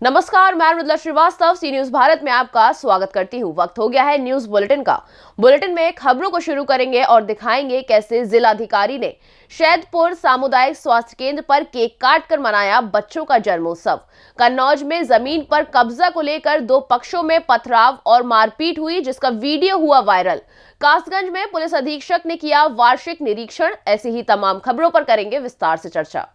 नमस्कार, मैं मृदुला श्रीवास्तव सी न्यूज भारत में आपका स्वागत करती हूँ। वक्त हो गया है न्यूज बुलेटिन का। बुलेटिन में खबरों को शुरू करेंगे और दिखाएंगे कैसे जिलाधिकारी ने शैदपुर सामुदायिक स्वास्थ्य केंद्र पर केक काट कर मनाया बच्चों का जन्मोत्सव। कन्नौज में जमीन पर कब्जा को लेकर दो पक्षों में पथराव और मारपीट हुई, जिसका वीडियो हुआ वायरल। कासगंज में पुलिस अधीक्षक ने किया वार्षिक निरीक्षण। ऐसी ही तमाम खबरों पर करेंगे विस्तार से चर्चा।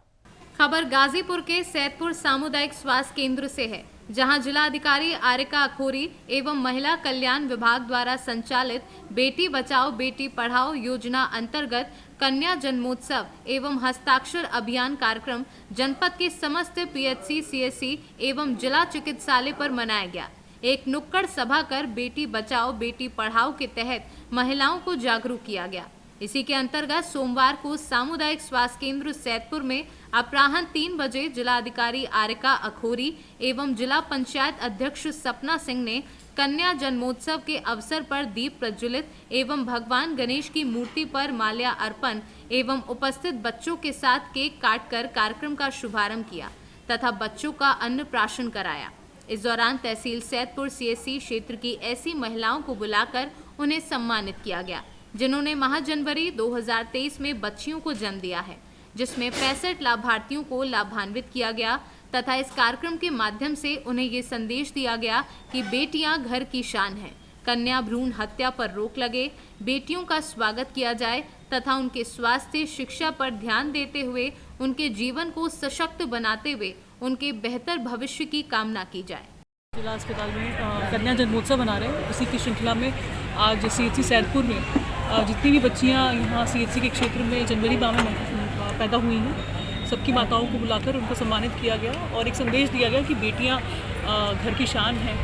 खबर गाजीपुर के सैदपुर सामुदायिक स्वास्थ्य केंद्र से है, जहां जिलाधिकारी आरिका अखोरी एवं महिला कल्याण विभाग द्वारा संचालित बेटी बचाओ बेटी पढ़ाओ योजना अंतर्गत कन्या जन्मोत्सव एवं हस्ताक्षर अभियान कार्यक्रम जनपद के समस्त पीएचसी, सीएचसी एवं जिला चिकित्सालय पर मनाया गया। एक नुक्कड़ सभा कर बेटी बचाओ बेटी पढ़ाओ के तहत महिलाओं को जागरूक किया गया। इसी के अंतर्गत सोमवार को सामुदायिक स्वास्थ्य केंद्र सैदपुर में अपराह्न 3 बजे जिलाधिकारी आरिका अखोरी एवं जिला पंचायत अध्यक्ष सपना सिंह ने कन्या जन्मोत्सव के अवसर पर दीप प्रज्वलित एवं भगवान गणेश की मूर्ति पर माल्या अर्पण एवं उपस्थित बच्चों के साथ केक काटकर कार्यक्रम का शुभारंभ किया तथा बच्चों का अन्नप्राशन कराया। इस दौरान तहसील सैदपुर सीएससी क्षेत्र की ऐसी महिलाओं को बुलाकर उन्हें सम्मानित किया गया जिन्होंने माह जनवरी 2023 में बच्चियों को जन्म दिया है, जिसमें 65 लाभार्थियों को लाभान्वित किया गया तथा इस कार्यक्रम के माध्यम से उन्हें ये संदेश दिया गया कि बेटियां घर की शान हैं, कन्या भ्रूण हत्या पर रोक लगे, बेटियों का स्वागत किया जाए तथा उनके स्वास्थ्य शिक्षा पर ध्यान देते हुए उनके जीवन को सशक्त बनाते हुए उनके बेहतर भविष्य की कामना की जाए। जिला अस्पताल में कन्या जन्मोत्सव मना रहे हैं। उसी की श्रृंखला में आज सीएचसी सैदपुर में जितनी भी बच्चियां यहाँ सीएचसी के क्षेत्र में जनवरी माह में पैदा हुई हैं, सबकी माताओं को बुलाकर उनको सम्मानित किया गया और एक संदेश दिया गया कि बेटियां घर की शान हैं,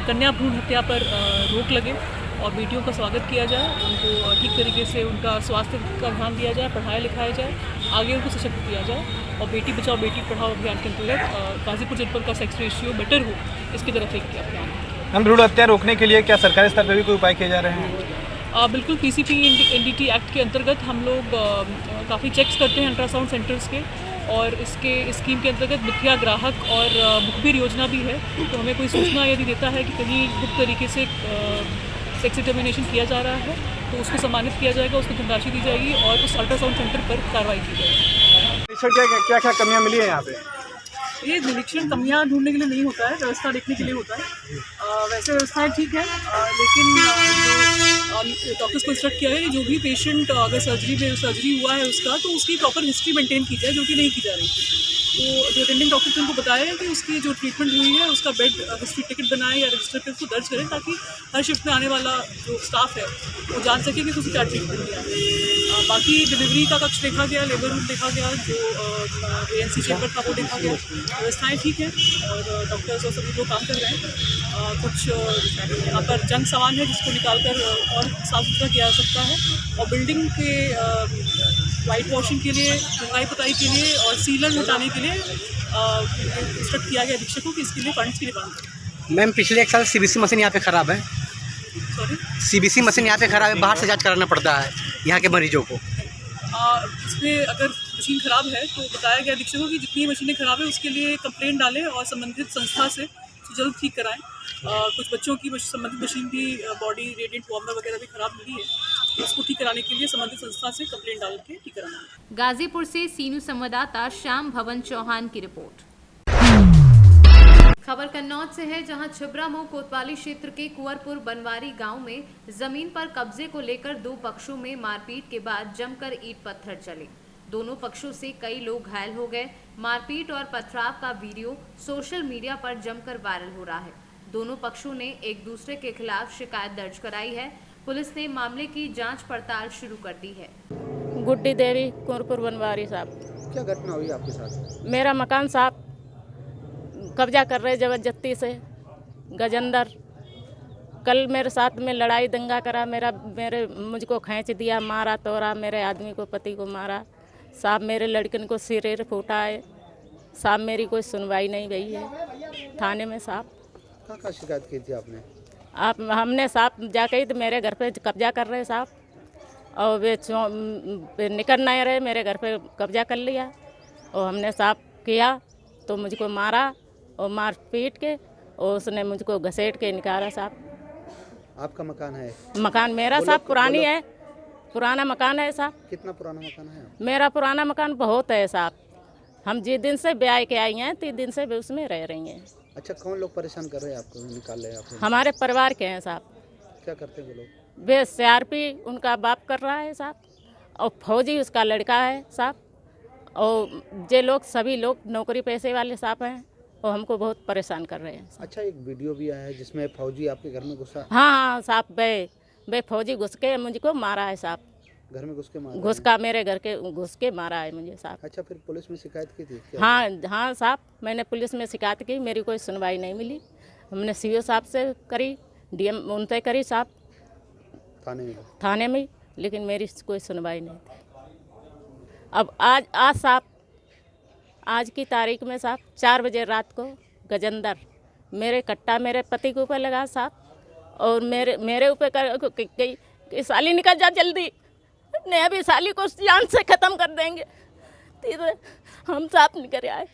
कन्या भ्रूण हत्या पर रोक लगे और बेटियों का स्वागत किया जाए, उनको ठीक तरीके से उनका स्वास्थ्य का ध्यान दिया जाए, पढ़ाया लिखाया जाए, आगे उनको सशक्त किया जाए और बेटी बचाओ बेटी पढ़ाओ अभियान के अंतर्गत गाजीपुर जनपद का सेक्स रेशियो बेटर हो, इसकी तरफ एक अभियान। हम भ्रूण हत्या रोकने के लिए क्या सरकारी स्तर पर भी कोई उपाय किए जा रहे हैं? बिल्कुल, पीसीपी एनडीटी एक्ट के अंतर्गत हम लोग काफ़ी चेक्स करते हैं अल्ट्रासाउंड सेंटर्स के, और इसके स्कीम के अंतर्गत मिथ्या ग्राहक और मुखबिर योजना भी है। तो हमें कोई सूचना यदि देता है कि कहीं गुप्त तरीके से सेक्स डिटर्मिनेशन किया जा रहा है तो उसको सम्मानित किया जाएगा, उसको धनराशि दी जाएगी और उस अल्ट्रासाउंड सेंटर पर कार्रवाई की जाएगी। क्या क्या कमियाँ मिली है यहाँ पे? ये निरीक्षण कमियां ढूंढने के लिए नहीं होता है, व्यवस्था देखने के लिए होता है। वैसे व्यवस्थाएं ठीक है, लेकिन जो डॉक्टर्स को इंस्ट्रक्ट किया है कि जो भी पेशेंट अगर सर्जरी हुआ है उसका, तो उसकी प्रॉपर हिस्ट्री मेंटेन की जाए, जो कि नहीं की जा रही थी। तो जो अटेंडिंग डॉक्टर ने उनको बताया है कि उसकी जो ट्रीटमेंट हुई है उसका बेड हिस्ट्री टिकट बनाए या रजिस्टर पे उसको दर्ज करें, ताकि हर शिफ्ट में आने वाला जो स्टाफ है वो जान सके कि उसको क्या ट्रीटमेंट दिया है। बाकी डिलीवरी का कक्ष देखा गया, लेबर रूम देखा गया, जो एएनसी चेम्बर था वो देखा गया। व्यवस्थाएँ ठीक हैं और डॉक्टर्स और सभी लोग काम कर रहे हैं। कुछ यहाँ पर जंग सामान है जिसको निकाल कर और साफ सुथरा किया जा सकता है, और बिल्डिंग के वाइट वॉशिंग के लिए, रंगाई पुताई के लिए और सीलन हटाने के लिए इंस्ट्रक्ट किया गया अधीक्षकों की, इसके लिए फंड्स की डिमांड करें। मैम, पिछले 1 साल सीबीसी मशीन यहाँ पे ख़राब है। सॉरी, सीबीसी मशीन यहाँ पे ख़राब है, बाहर से जांच कराना पड़ता है यहाँ के मरीजों को। इसमें अगर मशीन ख़राब है तो बताया गया अधीक्षकों की जितनी मशीनें ख़राब है उसके लिए कंप्लेंट डालें और संबंधित संस्था से जल्द ठीक कराएं। कुछ बच्चों की संबंधित मशीन भी बॉडी रेडिएंट वार्मर वगैरह भी ख़राब मिली है, तो उसको ठीक कराने के लिए संबंधित संस्था से कंप्लेंट डाल के ठीक कराना है। गाजीपुर से सीनू संवाददाता श्याम भवन चौहान की रिपोर्ट। खबर कन्नौज से है, जहां छिबरामऊ कोतवाली क्षेत्र के कुंवरपुर बनवारी गांव में जमीन पर कब्जे को लेकर दो पक्षों में मारपीट के बाद जमकर ईंट पत्थर चले। दोनों पक्षों से कई लोग घायल हो गए। मारपीट और पथराव का वीडियो सोशल मीडिया पर जमकर वायरल हो रहा है। दोनों पक्षों ने एक दूसरे के खिलाफ शिकायत दर्ज कराई है। पुलिस ने मामले की जांच पड़ताल शुरू कर दी है। गुड्डी देवी, कुंवरपुर बनवारी साहब। क्या घटना हुई आपके साथ? मेरा मकान साहब कब्जा कर रहे जबरदस्ती से, गजेंद्र। कल मेरे साथ में लड़ाई दंगा करा, मुझको खींच दिया, मारा तोड़ा, मेरे आदमी को, पति को मारा। साहब मेरे लड़कन को सिर फूटा है। साहब मेरी कोई सुनवाई नहीं गई है थाने में। साहब कहाँ शिकायत की थी आपने? हमने साहब जाके तो मेरे घर पे कब्जा कर रहे साहब, और वे निकल नहीं रहे, मेरे घर पे कब्जा कर लिया और हमने साहब किया तो मुझको मारा और मार पीट के और उसने मुझको घसीट के निकाला साहब। आपका मकान है? मकान मेरा साहब पुरानी है, पुराना मकान है साहब। कितना पुराना मकान है आपका? मेरा पुराना मकान बहुत है साहब। हम जिस दिन से ब्याह के आई हैं 3 दिन से भी उसमें रह रही हैं। अच्छा, कौन लोग परेशान कर रहे हैं आपको, निकाल रहे हैं आपको? हमारे परिवार के हैं साहब। क्या करते हैं वो लोग? वे CRP उनका बाप कर रहा है साहब, और फौजी उसका लड़का है साहब, और ये लोग सभी लोग नौकरी पैसे वाले साहब हैं और हमको बहुत परेशान कर रहे हैं। अच्छा, एक वीडियो भी आया है जिसमें फौजी आपके घर में घुसा, हाँ साहब, बे फौजी घुस के मुझको मारा है साहब। घर में घुस के मारा? घुस का मेरे घर के घुस के मारा है मुझे साहब। अच्छा, फिर पुलिस में शिकायत की थी क्या? हाँ साहब, मैंने पुलिस में शिकायत की, मेरी कोई सुनवाई नहीं मिली। हमने CO साहब से करी, DM उनसे करी साहब, थाने में, लेकिन मेरी कोई सुनवाई नहीं थी। अब आज साहब, आज की तारीख में साहब 4 बजे रात को गजेंद्र मेरे कट्टा मेरे पति के ऊपर लगा साहब, और मेरे ऊपर गई कि साली निकल जा जल्दी, नहीं अभी साली को जान से ख़त्म कर देंगे। तो हम साथ निकल आए।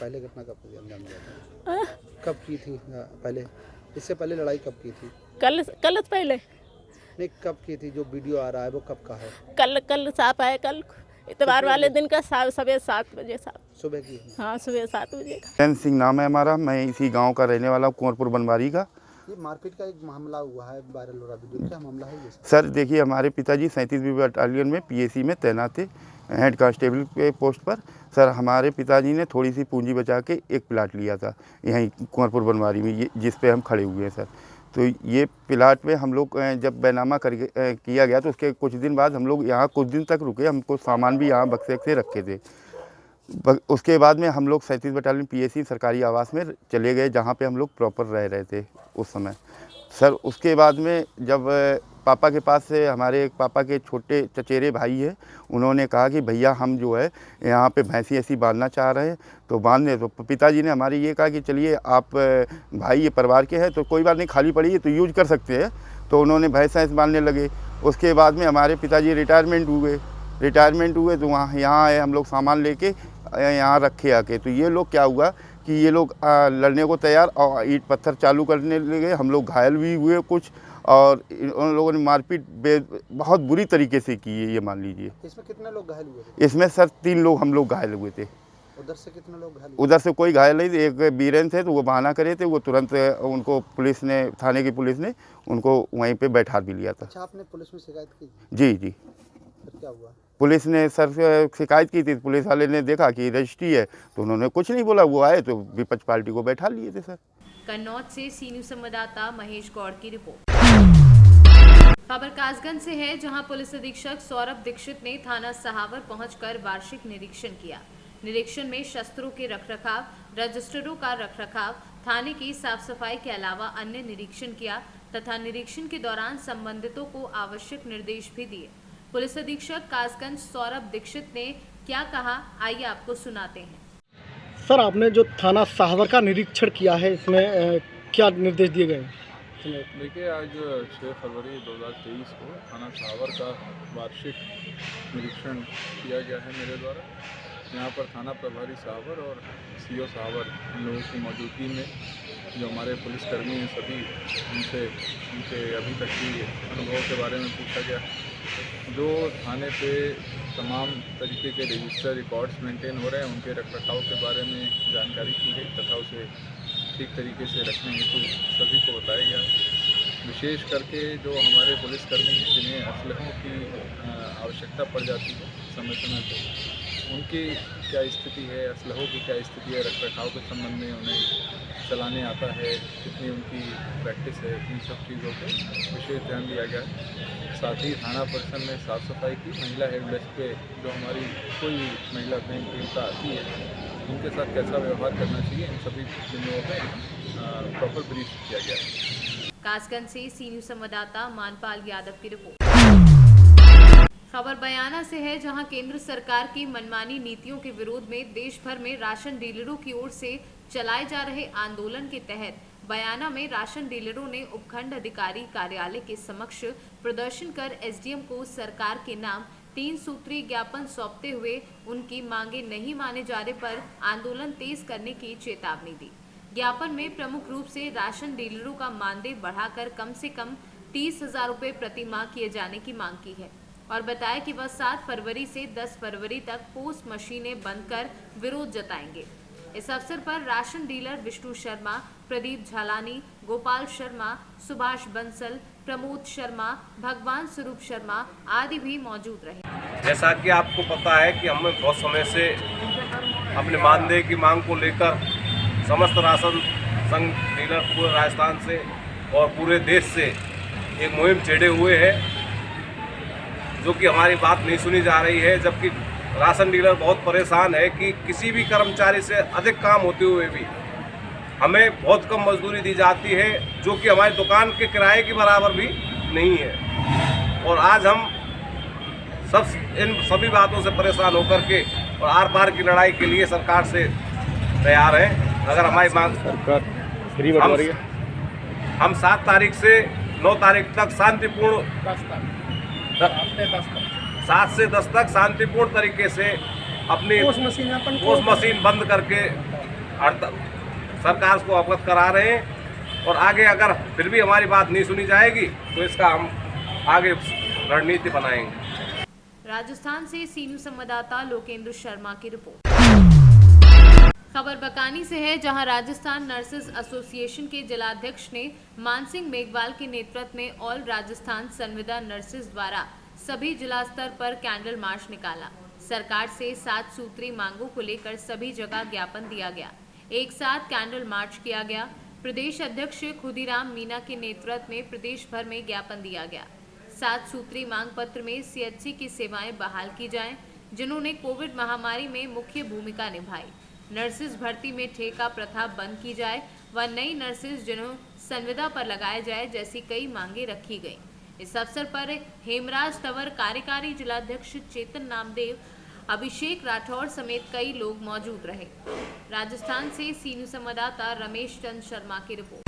पहले घटना कब अंजाम दिया था? कब की थी पहले? इससे पहले लड़ाई कब की थी? कल पहले नहीं, कब की थी? जो वीडियो आ रहा है वो कब का है? कल साहब है, कल इतवार वाले दिन का सुबह 7 बजे साहब। सुबह की? हाँ, सुबह 7 बजे। चैन सिंह नाम है हमारा, मैं इसी गांव का रहने वाला हूँ, कुंवरपुर बनवारी का। ये मारपीट का एक मामला हुआ है, वायरल हो रहा वीडियो, क्या मामला है ये? सर देखिए, हमारे पिताजी 37वीं बटालियन में PAC में तैनात थे, हेड कांस्टेबल के पोस्ट पर। सर हमारे पिताजी ने थोड़ी सी पूंजी बचा के एक प्लाट लिया था यहीं कुंवरपुर बनवारी में, ये जिस पे हम खड़े हुए हैं सर। तो ये प्लाट पे हम लोग जब बैनामा किया गया तो उसके कुछ दिन बाद हम लोग यहाँ कुछ दिन तक रुके, हमको सामान भी यहाँ बक्से से रखे थे। उसके बाद में हम लोग 37 बटालियन PAC सरकारी आवास में चले गए, जहाँ पे हम लोग प्रॉपर रह रहे थे उस समय। सर उसके बाद में जब पापा के पास से हमारे एक पापा के छोटे चचेरे भाई है, उन्होंने कहा कि भैया हम जो है यहाँ पे भैंसी ऐसी बांधना चाह रहे हैं, तो बांधने। तो पिताजी ने हमारे ये कहा कि चलिए आप भाई ये परिवार के हैं तो कोई बात नहीं, खाली पड़ी है तो यूज कर सकते हैं। तो उन्होंने भैंस ऐसे बांधने लगे। उसके बाद में हमारे पिताजी रिटायरमेंट हुए तो वहाँ यहाँ आए हम लोग सामान लेके यहाँ रखे आके। तो ये लोग क्या हुआ कि ये लोग लड़ने को तैयार और ईंट पत्थर चालू करने लगे। हम लोग घायल भी हुए कुछ, और उन लोगों ने मारपीट बहुत बुरी तरीके से की है, ये मान लीजिए। इसमें कितने लोग घायल हुए थे? इसमें सर 3 लोग हम लोग घायल हुए थे। उधर से कितने लोग घायल हुए? उधर से कोई घायल नहीं थे, एक बीरेन थे तो वो बहाना करे थे, वो तुरंत उनको पुलिस ने, थाने की पुलिस ने उनको वहीं पे बैठा भी लिया था। अच्छा, आपने पुलिस में शिकायत की? जी। फिर क्या हुआ? पुलिस ने सर शिकायत की थी, पुलिस वाले ने देखा कि रजिस्ट्री है तो उन्होंने कुछ नहीं बोला, वो आए तो विपक्ष पार्टी को बैठा लिए थे सर। कन्नौज से सी न्यूज संवाददाता महेश गौड़ की रिपोर्ट। खबर कासगंज से है, जहां पुलिस अधीक्षक सौरभ दीक्षित ने थाना सहावर पहुंचकर वार्षिक निरीक्षण किया। निरीक्षण में शस्त्रों के रखरखाव, रजिस्टरों का रखरखाव, थाने की साफ सफाई के अलावा अन्य निरीक्षण किया तथा निरीक्षण के दौरान संबंधितों को आवश्यक निर्देश भी दिए। पुलिस अधीक्षक कासगंज सौरभ दीक्षित ने क्या कहा, आइए आपको सुनाते हैं। सर, आपने जो थाना सहावर का निरीक्षण किया है, इसमें क्या निर्देश दिए गए? देखिए, आज 6 फरवरी 2023 को थाना सहावर का वार्षिक निरीक्षण किया गया है मेरे द्वारा। यहाँ पर थाना प्रभारी सहावर और CO सहावर इन लोगों की मौजूदगी में जो हमारे पुलिसकर्मी हैं सभी, उनके अभी तक की अनुभव के बारे में पूछा गया। जो थाने पे तमाम तरीके के रजिस्टर रिकॉर्ड्स मेंटेन हो रहे हैं, उनके रखरखाव के बारे में जानकारी की गई तथा उसे ठीक तरीके से रखने हेतु सभी को बताया गया। विशेष करके जो हमारे पुलिसकर्मी हैं जिन्हें असलहों की आवश्यकता पड़ जाती है समय पर, उनकी क्या स्थिति है, असलहों की क्या स्थिति है, रखरखाव के संबंध में उन्हें चलाने आता है, कितनी उनकी प्रैक्टिस है, इन सब चीज़ों पर विशेष ध्यान दिया गया है। साथ ही थाना परिसर में साफ़ सफाई की, महिला हेल्प डेस्क पे जो हमारी कोई महिला बैंक पीड़िता आती है उनके साथ कैसा व्यवहार करना चाहिए, इन सभी बिंदुओं पर प्रॉपर ब्रीफ किया गया है। कासगंज से सी न्यूज संवाददाता मानपाल यादव की रिपोर्ट। खबर बयाना से है, जहां केंद्र सरकार की मनमानी नीतियों के विरोध में देश भर में राशन डीलरों की ओर से चलाए जा रहे आंदोलन के तहत बयाना में राशन डीलरों ने उपखंड अधिकारी कार्यालय के समक्ष प्रदर्शन कर SDM को सरकार के नाम 3 सूत्री ज्ञापन सौंपते हुए उनकी मांगे नहीं माने जाने पर आंदोलन तेज करने की चेतावनी दी। ज्ञापन में प्रमुख रूप से राशन डीलरों का मानदेय बढ़ाकर कम से कम 30,000 रुपये प्रति माह किए जाने की मांग की है और बताया कि वह 7 फरवरी से 10 फरवरी तक पोस्ट मशीनें बंद कर विरोध जताएंगे। इस अवसर पर राशन डीलर विष्णु शर्मा, प्रदीप झालानी, गोपाल शर्मा, सुभाष बंसल, प्रमोद शर्मा, भगवान स्वरूप शर्मा आदि भी मौजूद रहे। जैसा कि आपको पता है कि हमें बहुत समय से अपने मानदेय की मांग को लेकर समस्त राशन संघ डीलर पूरे राजस्थान से और पूरे देश से एक मुहिम छेड़े हुए है, जो कि हमारी बात नहीं सुनी जा रही है। जबकि राशन डीलर बहुत परेशान है कि किसी भी कर्मचारी से अधिक काम होते हुए भी हमें बहुत कम मजदूरी दी जाती है, जो कि हमारी दुकान के किराए के बराबर भी नहीं है। और आज हम इन सभी बातों से परेशान होकर के और आर पार की लड़ाई के लिए सरकार से तैयार हैं। अगर हमारी मांग हम 7 तारीख से 9 तारीख तक शांतिपूर्ण 7 से 10 तक शांतिपूर्ण तरीके से अपनी पोस्ट मशीन बंद करके सरकार को अवगत करा रहे हैं। और आगे अगर फिर भी हमारी बात नहीं सुनी जाएगी तो इसका हम आगे रणनीति बनाएंगे। राजस्थान से सीनियर संवाददाता लोकेंद्र शर्मा की रिपोर्ट। खबर बकानी से है, जहां राजस्थान नर्सेज एसोसिएशन के जिलाध्यक्ष ने मानसिंह मेघवाल के नेतृत्व में ऑल राजस्थान संविदा नर्सेज द्वारा सभी जिला स्तर पर कैंडल मार्च निकाला। सरकार से 7 सूत्री मांगों को लेकर सभी जगह ज्ञापन दिया गया। एक साथ कैंडल मार्च किया गया। प्रदेश अध्यक्ष खुदीराम मीना के नेतृत्व में प्रदेश भर में ज्ञापन दिया गया। 7 सूत्री मांग पत्र में सीएचसी की सेवाएं बहाल की जाएं, जिन्होंने कोविड महामारी में मुख्य भूमिका निभाई। नर्सेज भर्ती में ठेका प्रथा बंद की जाए व नई नर्सेज जिन्हों संविदा पर लगाया जाए जैसी कई मांगे रखी गई। इस अवसर पर हेमराज तंवर, कार्यकारी जिलाध्यक्ष चेतन नामदेव, अभिषेक राठौर समेत कई लोग मौजूद रहे। राजस्थान से सीनियर संवाददाता रमेश चंद शर्मा की रिपोर्ट।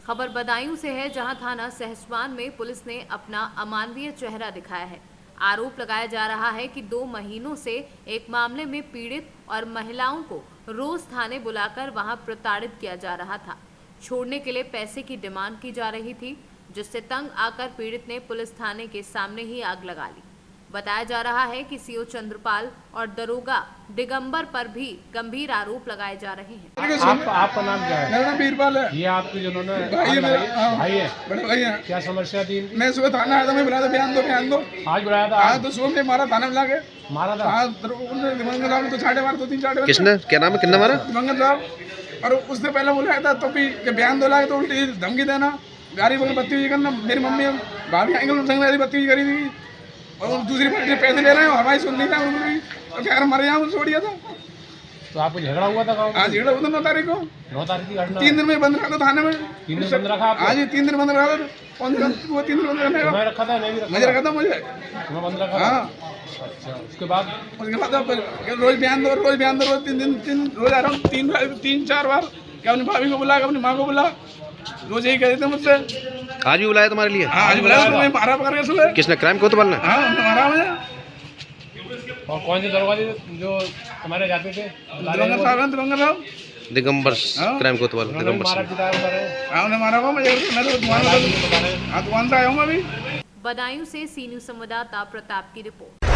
खबर बदायूं से है, जहां थाना सहसवान में पुलिस ने अपना अमानवीय चेहरा दिखाया है। आरोप लगाया जा रहा है कि 2 महीनों से एक मामले में पीड़ित और महिलाओं को रोज थाने बुलाकर वहां प्रताड़ित किया जा रहा था। छोड़ने के लिए पैसे की डिमांड की जा रही थी, जिससे तंग आकर पीड़ित ने पुलिस थाने के सामने ही आग लगा ली। बताया जा रहा है कि सीओ चंद्रपाल और दरोगा दिगंबर पर भी गंभीर आरोप लगाए जा रहे हैं। आपका नाम क्या है? मेरा नाम बीरबल है। ये आपके जिन्होंने भाई है मेरा, भाई है, बड़े भाई हैं। क्या समस्या थी? मैं सुबह थाना आया था, मैं बुलाया था बयान दो। आज बुलाया था? आज तो सुबह में मारा, थाना बुला के मारा था। दिवंगत साहब ने तो छाटे मारे, 2-3 छाटे। किसने, क्या नाम है, कितना मारा? दिवंगत साहब। और उससे पहले बुलाया था तो भी बयान दो लाए तो उल्टी धमकी देना, गाड़ी बोल बत्ती करना। मेरी मम्मी भाभी आएंगे संग बत्ती करी थी और दूसरी पार्टी पैसे ले रहे हैं, हमारी सुन नहीं था। और क्या मर जाऊँ, छोड़ दिया था। तो आपको झगड़ा हुआ था? हाँ, झगड़ा हुआ था 9 तारीख को। 9 तारीख की घटना। 3 दिन में बंद रखा था थाने में। 3 दिन बंद रखा? हाँ जी, 3 दिन बंद रखा था। 3 दिन बंद रखा मैं रखा था? मैं भी मुझे रखा था, मुझे तुम्हें बंद रखा? हाँ। अच्छा, उसके बाद रोज बयान दो, रोज 3 दिन रोज आ रहा हूँ, 3-4 बार। क्या अपनी भाभी को बुला, अपनी माँ को बुला, रोज यही कहते थे मुझसे। आज भी बुलाया तुम्हारे लिए? हाँ, आज बुलाया। मारा पकड़ के सुबह। किसने, क्राइम को तो बोलना? हाँ, मारा मुझे। और कौन से दरवाजे जो तुम्हारे जाते थे? दिगंबर साहब। दिगंबर क्राइम को तो बोल। दिगंबर हाँ, उन्हें मारा हुआ। मैं तो दुकान से आया हूँ अभी। बदायूं से सीनियर संवाददाता प्रताप की रिपोर्ट।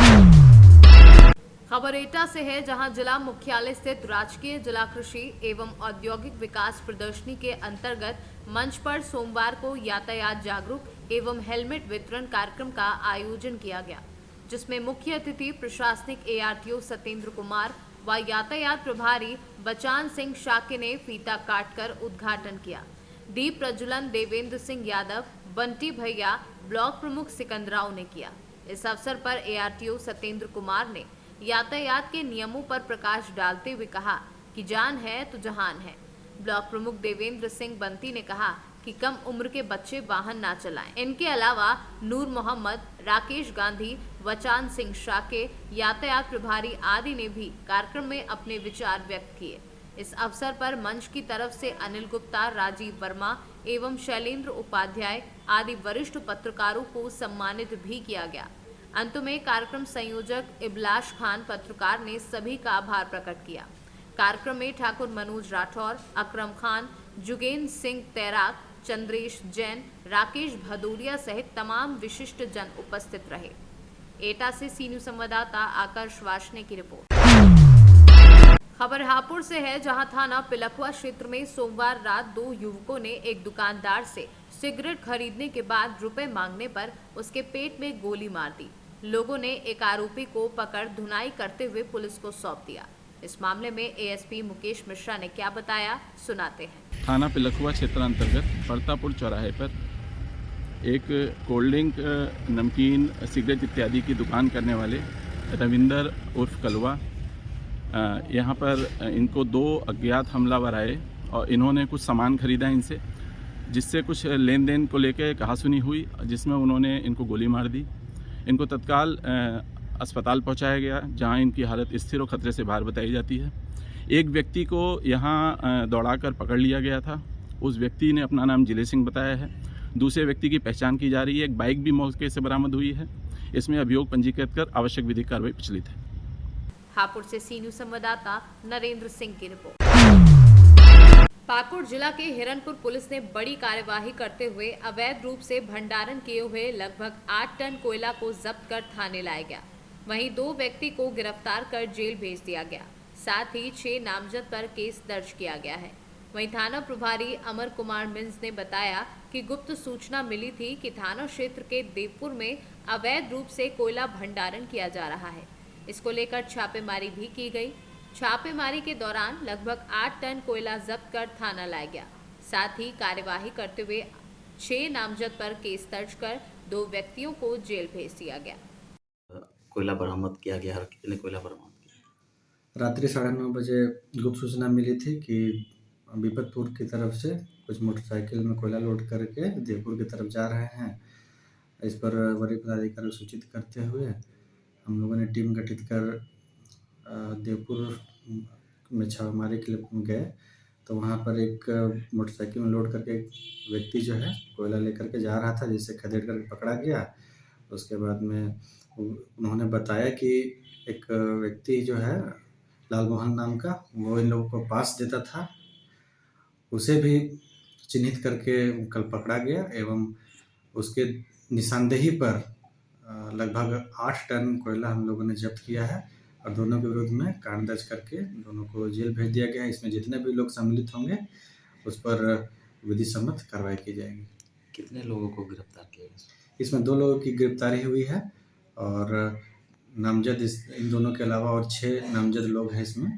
खबर एटा से है, जहां जिला मुख्यालय स्थित राजकीय जिला कृषि एवं औद्योगिक विकास प्रदर्शनी के अंतर्गत मंच पर सोमवार को यातायात जागरूक एवं हेलमेट वितरण कार्यक्रम का आयोजन किया गया, जिसमें मुख्य अतिथि प्रशासनिक एआरटीओ सत्येंद्र कुमार व यातायात प्रभारी बचान सिंह शाके ने फीता काटकर उद्घाटन किया। दीप प्रज्वलन देवेंद्र सिंह यादव, बंटी भैया, ब्लॉक प्रमुख सिकंदराव ने किया। इस अवसर पर एआरटीओ सत्येंद्र कुमार ने यातायात के नियमों पर प्रकाश डालते हुए कहा कि जान है तो जहान है। ब्लॉक प्रमुख देवेंद्र सिंह बंटी ने कहा कि कम उम्र के बच्चे वाहन ना चलाएं। इनके अलावा नूर मोहम्मद, राकेश गांधी, वचान सिंह शाके, यातायात प्रभारी आदि ने भी कार्यक्रम में अपने विचार व्यक्त किए। इस अवसर पर मंच की तरफ से अनिल गुप्ता, राजीव वर्मा एवं शैलेंद्र उपाध्याय आदि वरिष्ठ पत्रकारों को सम्मानित भी किया गया। अंत में कार्यक्रम संयोजक इबलाश खान पत्रकार ने सभी का आभार प्रकट किया। कार्यक्रम में ठाकुर मनोज राठौर, अकरम खान, जुगेंद्र सिंह तैराक, चंद्रेश जैन, राकेश भदौरिया सहित तमाम विशिष्ट जन उपस्थित रहे। एटा से सी न्यूज संवाददाता आकर्ष वार्ष्णेय की रिपोर्ट। खबर हापुड़ से है, जहां थाना पिलखुआ क्षेत्र में सोमवार रात 2 युवकों ने एक दुकानदार से सिगरेट खरीदने के बाद रुपए मांगने पर उसके पेट में गोली मार दी। लोगों ने एक आरोपी को पकड़ धुनाई करते हुए पुलिस को सौंप दिया। इस मामले में एएसपी मुकेश मिश्रा ने क्या बताया, सुनाते हैं। थाना पिलखुआ क्षेत्र अंतर्गत परतापुर चौराहे पर एक कोल्ड ड्रिंक, नमकीन, सिगरेट इत्यादि की दुकान करने वाले रविंदर उर्फ कलवा, यहाँ पर इनको 2 अज्ञात हमलावर आए और इन्होंने कुछ सामान खरीदा इनसे, जिससे कुछ लेन देन को लेकर कहासुनी हुई, जिसमें उन्होंने इनको गोली मार दी। इनको तत्काल अस्पताल पहुंचाया गया, जहां इनकी हालत स्थिर और खतरे से बाहर बताई जाती है। एक व्यक्ति को यहां दौड़ाकर पकड़ लिया गया था। उस व्यक्ति ने अपना नाम जिले सिंह बताया है। दूसरे व्यक्ति की पहचान की जा रही है। एक बाइक भी मौके से बरामद हुई है। इसमें अभियोग पंजीकृत कर आवश्यक विधिक कार्रवाई प्रचलित है। हापुड़ से सी न्यूज संवाददाता नरेंद्र सिंह की रिपोर्ट। पाकुड़ जिला के हिरनपुर पुलिस ने बड़ी कार्यवाही करते हुए अवैध रूप से भंडारण किए हुए लगभग 8 टन कोयला को जब्त कर थाने लाया गया। वहीं 2 व्यक्ति को गिरफ्तार कर जेल भेज दिया गया। साथ ही 6 नामजद पर केस दर्ज किया गया है। वहीं थाना प्रभारी अमर कुमार मिंज ने बताया कि गुप्त सूचना मिली थी कि थाना क्षेत्र के देवपुर में अवैध रूप से कोयला भंडारण किया जा रहा है। इसको लेकर छापेमारी भी की गई। छापेमारी के दौरान लगभग 8 टन कोयला जब्त कर थाना लाया गया। साथ ही कार्यवाही करते हुए 6 नामजद पर केस दर्ज कर 2 व्यक्तियों को जेल भेज दिया गया। कोयला बरामद किया गया। कितने कोयला बरामद किया? रात्रि 9:30 बजे गुप्त सूचना मिली थी कि विपतपुर की तरफ से कुछ मोटरसाइकिल में कोयला लोड करके देवपुर की तरफ जा रहे हैं। इस पर वरीय पदाधिकारी को सूचित करते हुए हम लोगों ने टीम गठित कर देवपुर में छापेमारी के लिए गए, तो वहाँ पर एक मोटरसाइकिल में लोड करके एक व्यक्ति जो है कोयला लेकर के जा रहा था, जिसे खदेड़ करके पकड़ा गया। उसके बाद में उन्होंने बताया कि एक व्यक्ति जो है लालमोहन नाम का, वो इन लोगों को पास देता था, उसे भी चिन्हित करके कल पकड़ा गया एवं उसके निशानदेही पर लगभग 8 टन कोयला हम लोगों ने जब्त किया है और दोनों के विरुद्ध में कांड दर्ज करके दोनों को जेल भेज दिया गया है। इसमें जितने भी लोग सम्मिलित होंगे उस पर विधि सम्मत कार्रवाई की जाएगी। कितने लोगों को गिरफ्तार किया गया? इसमें 2 लोगों की गिरफ्तारी हुई है और नामजद इन दोनों के अलावा और 6 नामजद लोग हैं इसमें,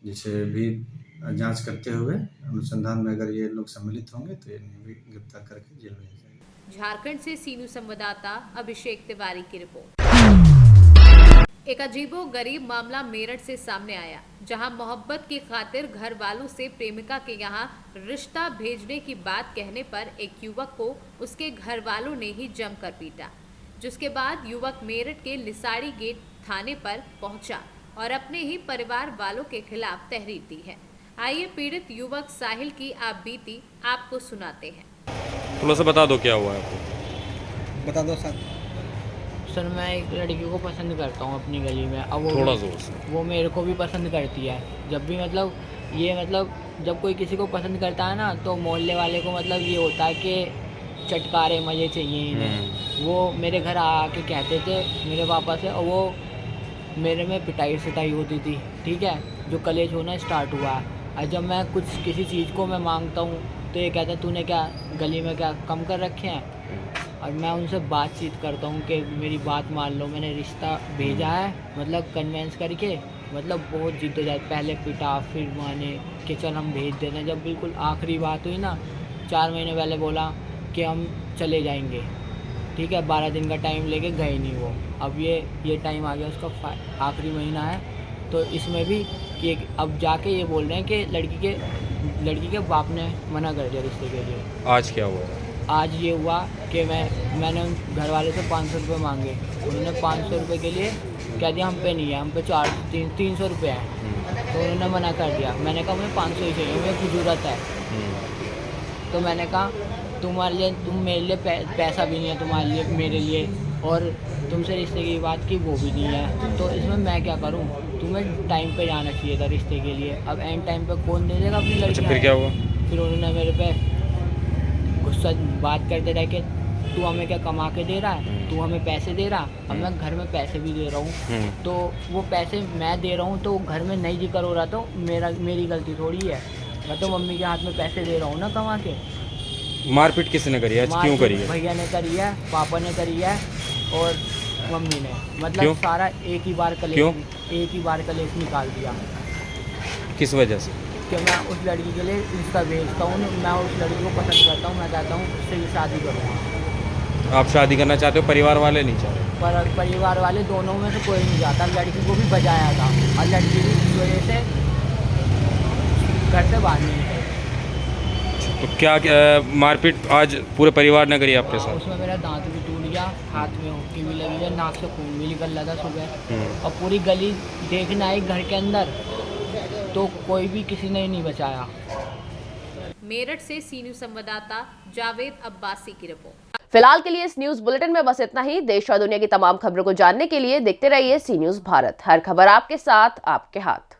जिसे भी जांच करते हुए अनुसंधान में अगर ये लोग सम्मिलित होंगे तो इन्हें भी गिरफ्तार करके जेल भेजा जाएगा। झारखंड से सी न्यूज संवाददाता अभिषेक तिवारी की रिपोर्ट। एक अजीबो गरीब मामला मेरठ से सामने आया, जहां मोहब्बत की खातिर घर वालों से प्रेमिका के यहां रिश्ता भेजने की बात कहने पर एक युवक को उसके घर वालों ने ही जमकर पीटा, जिसके बाद युवक मेरठ के लिसाड़ी गेट थाने पर पहुंचा और अपने ही परिवार वालों के खिलाफ तहरीर दी है। आइए पीड़ित युवक साहिल की आप बीती आपको सुनाते हैं। थोड़ा सा बता दो क्या हुआ है आपको। बता दो सर, मैं एक लड़की को पसंद करता हूँ अपनी गली में। अब थोड़ा जोर से। वो मेरे को भी पसंद करती है। जब भी जब कोई किसी को पसंद करता है ना, तो मोहल्ले वाले को ये होता है कि चटकारे मज़े चाहिए इन्हें। वो मेरे घर आके कहते थे मेरे पापा से, और वो मेरे में पिटाई सिटाई होती थी, ठीक है, जो कलेश होना स्टार्ट हुआ। और जब मैं किसी चीज़ को मैं मांगता हूँ तो ये कहता है तूने क्या गली में क्या कम कर रखे हैं। और मैं उनसे बातचीत करता हूँ कि मेरी बात मान लो, मैंने रिश्ता भेजा है, कन्वेंस करके, बहुत जिद्दोजहद, पहले पिटा फिर माने कि चल हम भेज देते हैं। जब बिल्कुल आखिरी बात हुई ना, 4 महीने पहले बोला कि हम चले जाएंगे, ठीक है, 12 दिन का टाइम लेके गए नहीं वो। अब ये टाइम आ गया, उसका आखिरी महीना है, तो इसमें भी कि अब जाके ये बोल रहे हैं कि लड़की के बाप ने मना कर दिया रिश्ते के लिए। आज क्या हुआ? आज ये हुआ कि मैंने उन घर वाले से 500 रुपये मांगे। उन्होंने 500 रुपये के लिए कह दिया हम पे नहीं है, हम पे 300 रुपये है, तो उन्होंने मना कर दिया। मैंने कहा मुझे 500 ही चाहिए, मुझे कुछ ज़रूरत है। तो मैंने कहा तुम मेरे लिए पैसा भी नहीं है तुम्हारे लिए, मेरे लिए और तुमसे रिश्ते की बात की वो भी नहीं है, तो इसमें मैं क्या करूं? तुम्हें टाइम पे जाना चाहिए था रिश्ते के लिए। अब एंड टाइम पे कौन दे देगा अपनी लड़की? अच्छा, फिर क्या हुआ? फिर उन्होंने मेरे पे गुस्सा बात करते रहे कि तू हमें क्या कमा के दे रहा है, तू हमें पैसे दे रहा। अब मैं घर में पैसे भी दे रहा हूँ, तो वो पैसे मैं दे रहा हूँ तो घर में नहीं जिक्र हो रहा, तो मेरी गलती थोड़ी है। मैं तो मम्मी के हाथ में पैसे दे रहा हूँ ना कमा के। मारपीट किसने करी है? क्यों करी है? भैया ने करी है, पापा ने करी है और मम्मी ने। मतलब क्यों? सारा एक ही बार कलेश निकाल दिया। किस वजह से? कि मैं उस लड़की के लिए इंस्टा भेजता हूँ, मैं उस लड़की को पसंद करता हूँ, मैं चाहता हूँ उससे ही शादी करूँगा। आप शादी करना चाहते हो, परिवार वाले नहीं चाहते? पर परिवार वाले दोनों में से कोई नहीं चाहता। लड़की को भी बजाया था और लड़की भी इस वजह से घर से बाहर नहीं निकली। तो क्या मारपीट आज पूरे परिवार ने करी आपके साथ? उसमें मेरा दांत भी टूट गया, हाथ में हुक्की भी लगी है, नाक से खून भी निकल रहा था सुबह, और पूरी गली देखना आई घर के अंदर तो कोई भी किसी ने नहीं बचाया। मेरठ से सी न्यूज़ संवाददाता जावेद अब्बासी की रिपोर्ट। फिलहाल के लिए इस न्यूज बुलेटिन में बस इतना ही। देश और दुनिया की तमाम खबरों को जानने के लिए देखते रहिए सी न्यूज भारत। हर खबर आपके साथ, आपके हाथ।